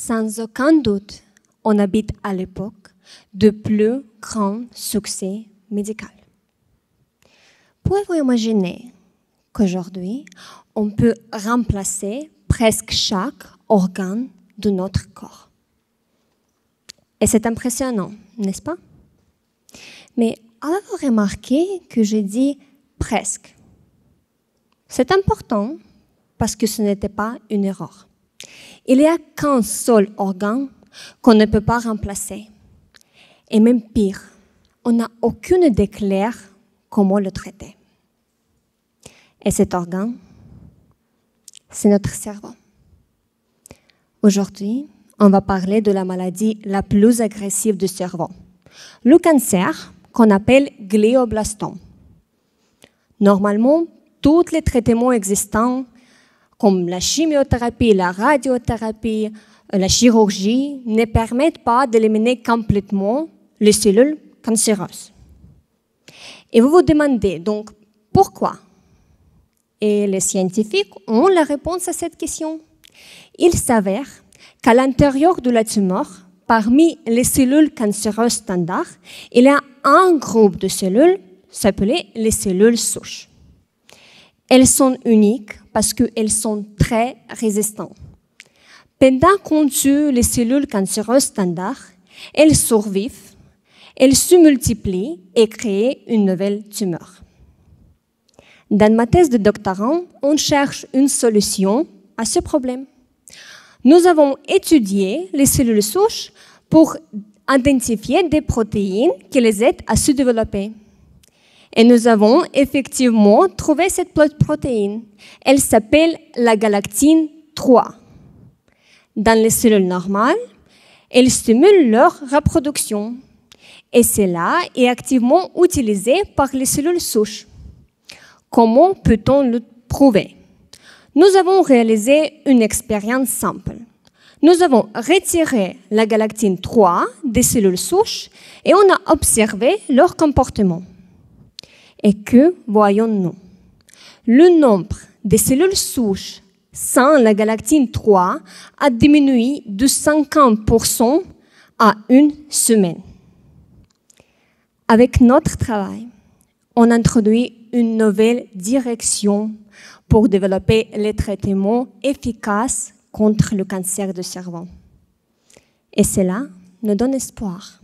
Sans aucun doute, on habite à l'époque de plus grands succès médicaux. Pouvez-vous imaginer qu'aujourd'hui, on peut remplacer presque chaque organe de notre corps? Et c'est impressionnant, n'est-ce pas? Mais avez-vous remarqué que j'ai dit presque? C'est important parce que ce n'était pas une erreur. Il n'y a qu'un seul organe qu'on ne peut pas remplacer. Et même pire, on n'a aucune idée claire comment le traiter. Et cet organe, c'est notre cerveau. Aujourd'hui, on va parler de la maladie la plus agressive du cerveau, le cancer qu'on appelle glioblastome. Normalement, tous les traitements existants, comme la chimiothérapie, la radiothérapie, la chirurgie, ne permettent pas d'éliminer complètement les cellules cancéreuses. Et vous vous demandez donc pourquoi? Et les scientifiques ont la réponse à cette question. Il s'avère qu'à l'intérieur de la tumeur, parmi les cellules cancéreuses standards, il y a un groupe de cellules s'appelées les cellules souches. Elles sont uniques parce qu'elles sont très résistantes. Pendant qu'on tue les cellules cancéreuses standards, elles survivent, elles se multiplient et créent une nouvelle tumeur. Dans ma thèse de doctorat, on cherche une solution à ce problème. Nous avons étudié les cellules souches pour identifier des protéines qui les aident à se développer. Et nous avons effectivement trouvé cette protéine. Elle s'appelle la galactine 3. Dans les cellules normales, elle stimule leur reproduction. Et cela est activement utilisé par les cellules souches. Comment peut-on le prouver? Nous avons réalisé une expérience simple. Nous avons retiré la galactine 3 des cellules souches et on a observé leur comportement. Et que voyons-nous? Le nombre de cellules souches sans la galactine 3 a diminué de 50% à une semaine. Avec notre travail, on introduit une nouvelle direction pour développer les traitements efficaces contre le cancer du cerveau. Et cela nous donne espoir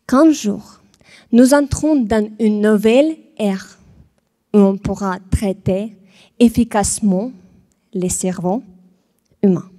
qu'un jour, nous entrons dans une nouvelle ère où on pourra traiter efficacement les cerveaux humains.